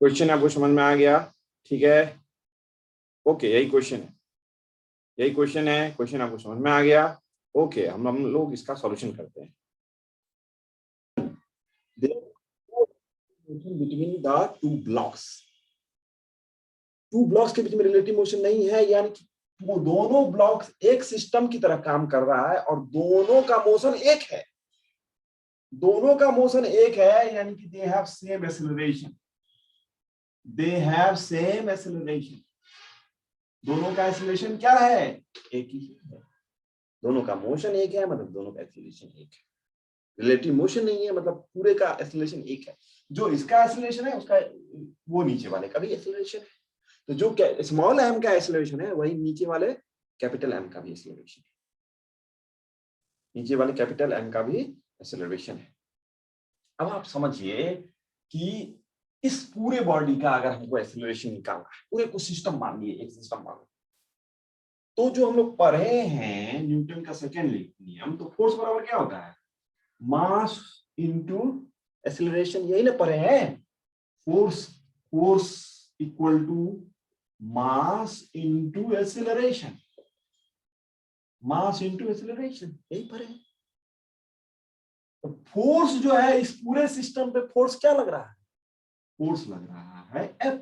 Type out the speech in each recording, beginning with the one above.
Question आपको समझ में आ गया? ठीक है, ओके, यही क्वेश्चन है, यही क्वेश्चन है। क्वेश्चन आपको समझ में आ गया? ओके, हम लोग इसका सॉल्यूशन करते हैं। बिटवीन द टू ब्लॉक्स के बीच में रिलेटिव मोशन नहीं है, यानी कि वो दोनों ब्लॉक्स एक सिस्टम की तरह काम कर रहा है और दोनों का मोशन एक है। दोनों का मोशन एक है यानी कि they have same acceleration. They have same acceleration. दोनों का एक्सेलरेशन क्या है? एक ही है। दोनों का मोशन एक है मतलब दोनों का एक्सेलरेशन एक है। रिलेटिव मोशन नहीं है मतलब पूरे का एक्सेलरेशन एक है। जो इसका एक्सेलरेशन है उसका वो नीचे वाले का भी एक्सेलरेशन है। तो जो स्मॉल एम का एक्सेलरेशन है वही नीचे वाले कैपिटल एम का भी एक्सेलरेशन है। नीचे वाले कैपिटल एम का भी एक्सेलरेशन है। अब आप समझिए कि इस पूरे बॉडी का अगर हमको एक्सेलरेशन निकालना है, पूरे को सिस्टम मान लिए, एक सिस्टम मान, तो जो हम लोग पढ़े हैं न्यूटन का सेकेंड नियम, तो फोर्स बराबर क्या होता है? मास इनटू एक्सेलरेशन, यही ना पढ़े हैं? Force equal to mass into acceleration. Mass into acceleration, यही पढ़े हैं। तो फोर्स जो है इस पूरे सिस्टम पे फोर्स क्या लग रहा है? फोर्स लग रहा है एफ।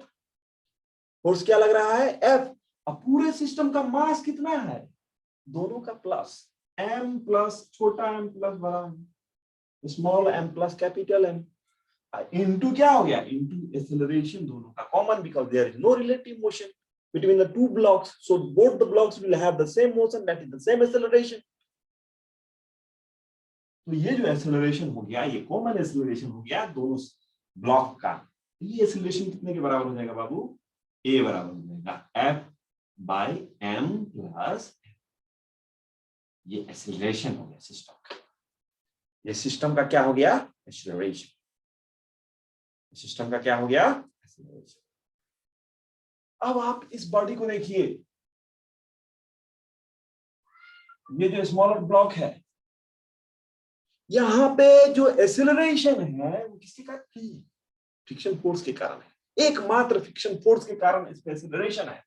फोर्स क्या लग रहा है? एफ। अब पूरे सिस्टम का मास कितना है? दोनों का प्लस, एम प्लस छोटा एम प्लस बड़ा M, small M plus capital M, into क्या हो गया? इनटू एक्सेलरेशन, दोनों का common, because there is no relative motion between the two blocks, so both the blocks will have the same motion, that is the same acceleration. तो ये जो acceleration हो गया, ये कॉमन एक्सेलरेशन हो गया दोनों ब्लॉक का। ये एक्सेलरेशन कितने के बराबर हो जाएगा बाबू? ए बराबर हो जाएगा एफ बाई एम प्लस। ये एक्सेलरेशन हो गया सिस्टम का। ये सिस्टम का क्या हो गया? एक्सेलरेशन। सिस्टम का क्या हो गया? एक्सेलरेशन। अब आप इस बॉडी को देखिए, ये जो स्मॉलर ब्लॉक है, यहां पे जो एक्सेलरेशन है वो किसके कारण? फ्रिक्शन फोर्स के कारण है। एकमात्र फ्रिक्शन फोर्स के कारण इस पे एक्सेलरेशन है,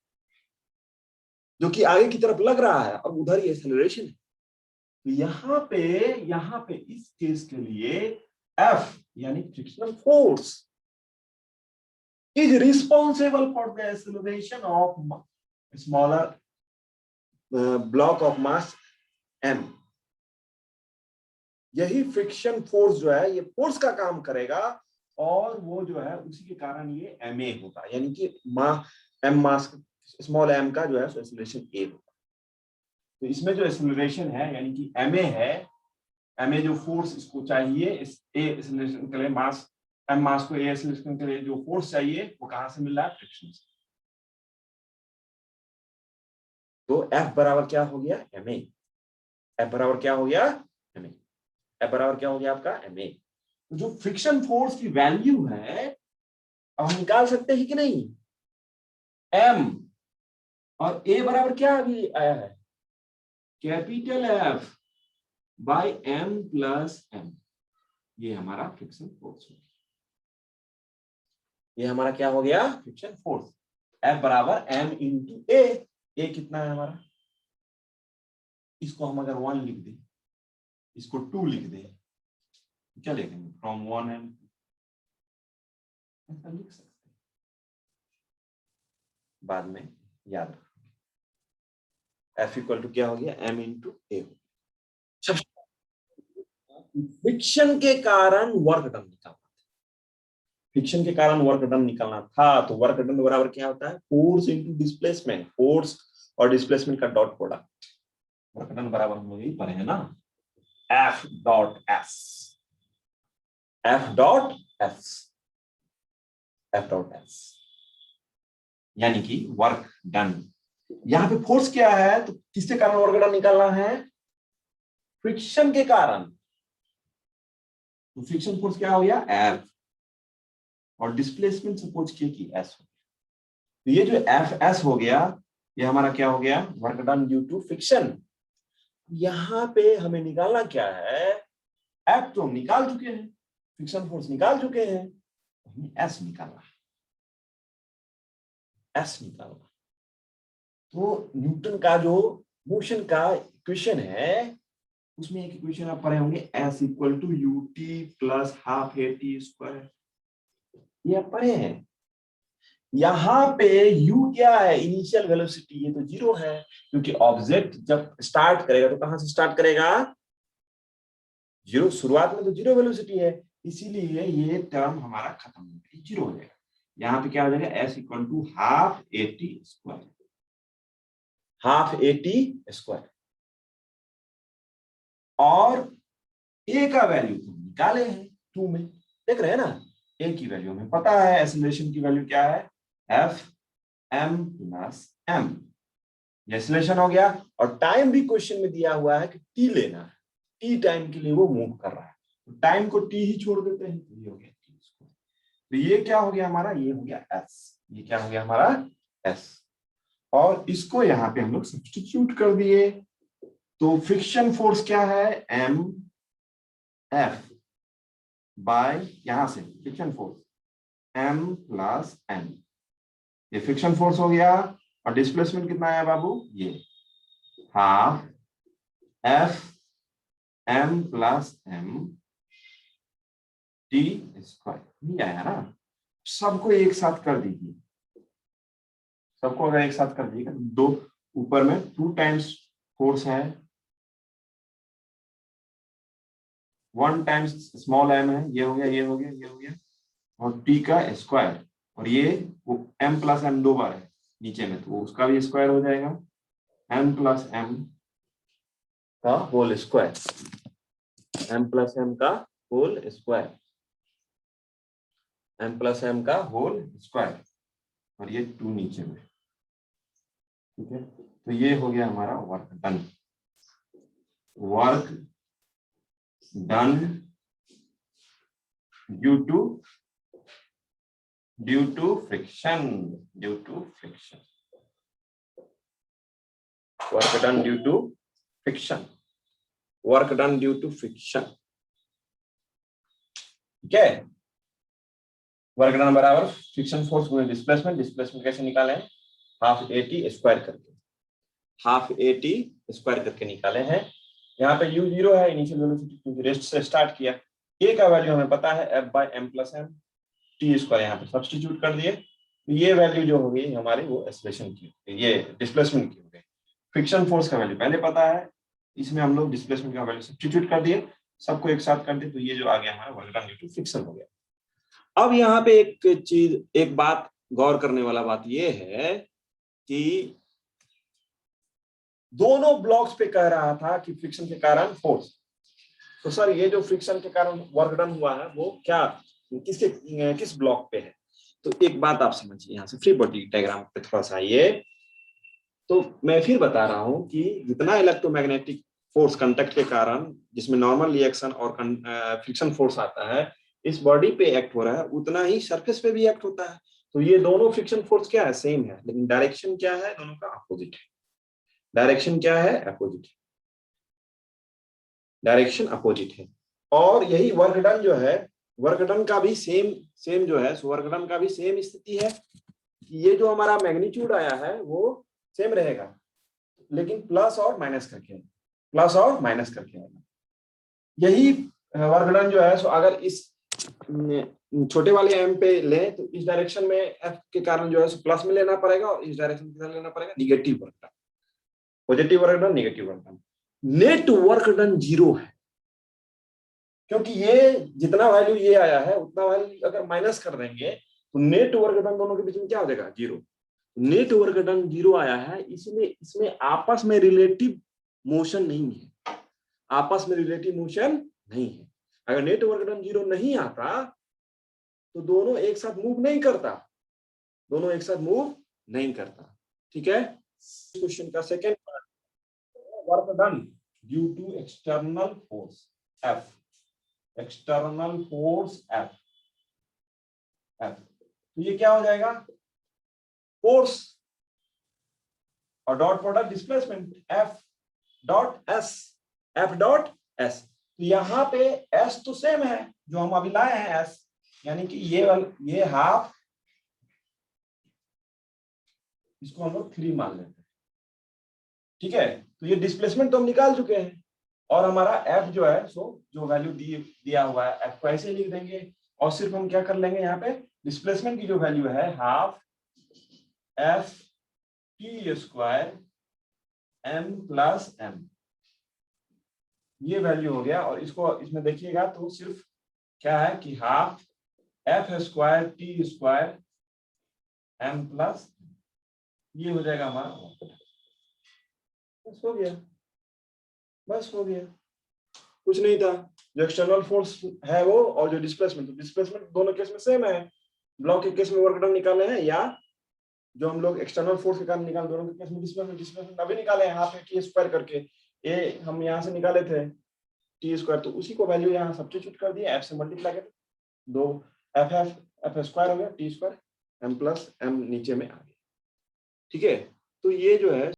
जो कि आगे की तरफ लग रहा है, और उधर ही एक्सेलरेशन है। तो यहां पे इस केस के लिए एफ यानी frictional force is responsible for the acceleration of smaller block of mass m. यही फ्रिक्शन फोर्स जो है ये फोर्स का काम करेगा, और वो जो है उसी के कारण ये ma होगा, यानी कि m मास स्मॉल m का जो है एक्सेलरेशन a होगा। तो इसमें जो एक्सेलरेशन है यानी कि ma है, ma जो फोर्स इसको चाहिए इस a एक्सेलरेशन के लिए, मास m मास को a एक्सेलरेशन के लिए जो फोर्स चाहिए वो कहां से मिल रहा है? फ्रिक्शन से। तो F बराबर क्या हो गया? ma। F बराबर क्या हो गया? ma। F बराबर क्या हो गया आपका? ma। तो जो फ्रिक्शन फोर्स की वैल्यू है अब हम निकाल सकते हैं कि नहीं? m और a बराबर क्या अभी आया है? Capital F by m plus m। ये हमारा फ्रिक्शन फोर्स हो गया। ये हमारा क्या हो गया? Friction force. F बराबर m इंटू a कितना है हमारा? इसको हम अगर 1 लिख दें, इसको 2 लिख दें, क्या लिखेंगे? फ्रॉम 1 एंड ऐसा लिख सकते हैं, बाद में याद रखो। F इक्वल टू क्या हो गया? m into a। फ्रिक्शन के कारण वर्क डन निकालना, फ्रिक्शन के कारण वर्क डन निकालना था, तो वर्क डन बराबर क्या होता है? Force into displacement. फोर्स और डिस्प्लेसमेंट का डॉट प्रोडक्ट। वर्क डन बराबर हम लोग यही पढ़े हैं ना, F dot S। F dot S, F dot S यानी कि वर्क डन। यहां पे फोर्स क्या है? तो किसके कारण वर्क डन निकालना है? फ्रिक्शन के कारण। तो फ्रिक्शन फोर्स क्या हो गया? F, और डिस्प्लेसमेंट सपोज किया कि S हो गया। तो ये जो Fs हो गया, ये हमारा क्या हो गया? Work done due to friction. यहां पे हमें निकालना क्या है? F तो हम निकाल चुके हैं, फ्रिक्शन फोर्स निकाल चुके हैं, हमें S निकालना है। एस निकालना। तो न्यूटन का जो मोशन का इक्वेशन है उसमें एक इक्वेशन आप पढ़े होंगे, S equal to U T plus half A T square, ये आप पढ़े हैं। यहाँ पे u क्या है, इनिशियल वेलोसिटी, ये तो 0 है, क्योंकि ऑब्जेक्ट जब स्टार्ट करेगा तो कहां से स्टार्ट करेगा, 0, शुरुआत में तो 0 वेलोसिटी है, इसीलिए ये टर्म हमारा खत्म हो गया, 0 हो जाएगा। यहाँ पे क्या हो जाएगा, S equal to half A T square, half A T square. और ए का वैल्यू तो निकाले हैं 2 में, देख रहे हैं ना, ए की वैल्यू हमें पता है, एक्सेलरेशन की वैल्यू क्या है, F M plus M, acceleration हो गया। और टाइम भी क्वेश्चन में दिया हुआ है कि टी लेना है, टी टाइम के लिए वो मूव कर रहा है, तो टाइम को टी ही छोड़ देते हैं, तो ये हो गया टी स्क्वायर। तो ये क्या हो गया हमारा, ये हो गया एस, ये क्या हो गया हमारा एस। और इसको यहाँ पे हम लोग सब्स्टिट्यूट कर दिए, तो फ्रिक्शन फोर्स क्या है, एम एफ बाय, यहां से friction force M plus N, ये फ्रिक्शन फोर्स हो गया। और डिस्प्लेसमेंट कितना आया बाबू, ये half F M plus M T square, नहीं आया ना। सबको एक साथ कर दीजिए, सबको अगर एक साथ कर दीजिएगा, दो ऊपर में 2 टाइम्स फोर्स है, 1 टाइम्स स्मॉल एम है, ये हो गया, ये हो गया, ये हो गया, और टी का स्क्वायर, और ये वो एम प्लस एम 2 बार है नीचे में, तो उसका भी स्क्वायर हो जाएगा, एम प्लस एम का whole square, M plus M का whole square, M plus M का होल स्क्वायर, और ये 2 नीचे में, ठीक है। तो ये हो गया हमारा work done, work done due to friction, due to friction, work done due to friction, work done due to friction, ठीक है। वर्क डन बराबर फ्रिक्शन फोर्स गुणे डिस्प्लेसमेंट, डिस्प्लेसमेंट कैसे निकाले हैं, हाफ ए टी स्क्वायर करके, हाफ ए टी स्क्वायर करके निकाले हैं। यहाँ पे u 0 है, इनिशियल वेलोसिटी, क्योंकि रेस्ट से स्टार्ट किया। a का वैल्यू हमें पता है f by m plus M T square, यहाँ पे सब्स्टिट्यूट कर दिए, तो ये वैल्यू जो होगी हमारी वो एक्सेलरेशन की, ये डिस्प्लेसमेंट की हो गई। फ्रिक्शन फोर्स का वैल्यू पहले पता है, इसमें हम लोग डिस्प्लेसमेंट का वैल्यू सब्स्टिट्यूट कर दिए, सबको एक साथ कर दिए, तो ये जो आ गया हमारा work done due to friction हो गया। अब यहाँ पे एक चीज, एक बात गौर करने वाला बात ये है कि दोनों ब्लॉक्स पे कह रहा था कि फ्रिक्शन के कारण फोर्स, तो सर ये जो फ्रिक्शन के कारण वर्क डन हुआ है वो क्या, किस ब्लॉक पे है, तो एक बात आप समझिए, यहाँ से फ्री बॉडी डायग्राम पे थोड़ा सा आइए। तो मैं फिर बता रहा हूं कि जितना इलेक्ट्रोमैग्नेटिक फोर्स कंडक्ट के कारण, जिसमें नॉर्मल रिएक्शन और फ्रिक्शन फोर्स आता है, इस बॉडी पे एक्ट हो रहा है, उतना ही सरफेस पे भी एक्ट होता है। तो ये दोनों फ्रिक्शन फोर्स क्या है, सेम है, लेकिन डायरेक्शन क्या है, दोनों का अपोजिट है। डायरेक्शन क्या है, अपोजिट है, डायरेक्शन अपोजिट है। और यही वर्क डन जो है, वर्क डन का भी सेम जो है, वर्क डन का भी सेम स्थिति है कि ये जो हमारा मैग्नीट्यूड आया है वो सेम रहेगा, लेकिन प्लस और माइनस करके, प्लस और माइनस करके आएगा। यही वर्क डन जो है, सो अगर इस छोटे वाले एम पे लें तो इस डायरेक्शन में एफ के कारण जो है सो प्लस में लेना पड़ेगा, और इस डायरेक्शन के कारण लेना पड़ेगा negative work done, positive work done, negative work done. Net work done 0 है, क्योंकि ये जितना वैल्यू ये आया है उतना वैल्यू अगर माइनस कर देंगे तो नेट वर्क डन दोनों के बीच में क्या हो जाएगा, 0। नेट वर्क डन 0 आया है, इसलिए इसमें आपस में रिलेटिव मोशन नहीं है, आपस में रिलेटिव मोशन नहीं है। अगर नेट वर्क डन 0 नहीं आता तो दोनों एक साथ मूव नहीं करता, दोनों एक साथ मूव नहीं करता, ठीक है। क्वेश्चन का second part, work done due to external force F, external force F, F, तो ये क्या हो जाएगा, फोर्स और dot product displacement F dot S, F dot S. तो यहाँ पे एस तो सेम है जो हम अभी लाए हैं एस, यानी कि ये हाफ इसको हम लोग 3 मान लेते हैं। ठीक है, तो ये डिस्प्लेसमेंट तो हम निकाल चुके हैं और हमारा एफ जो है सो जो वैल्यू दिया हुआ है एफ को ऐसे ही लिख देंगे और सिर्फ हम क्या कर लेंगे यहाँ पे डिस्प्लेसमेंट की जो वैल्यू है half F T square M plus M, ये वैल्यू हो गया। और इसको इसमें देखिएगा तो सिर्फ क्या है कि half F square T square M plus, ये हो जाएगा हमारा, बस हो गया, बस हो गया, कुछ नहीं था। जो एक्सटर्नल फोर्स है वो और जो डिस्प्लेसमेंट दोनों केस में सेम है। ब्लॉक के केस में वर्क डन निकाले हैं या जो हम लोग एक्सटर्नल फोर्स के कारण निकाल, दोनों के केस में डिस्प्लेसमेंट अभी निकाले हैं हाफ टी स्क्वायर करके, ये हम यहाँ से निकाले थे टी स्क्वायर, तो उसी को वैल्यू यहाँ सब्स्टिट्यूट कर दिया, एफ से मल्टीप्लाई कर दो, एफ स्क्वायर हो गया T square M plus M नीचे में आ गया। ठीक है, तो ये जो है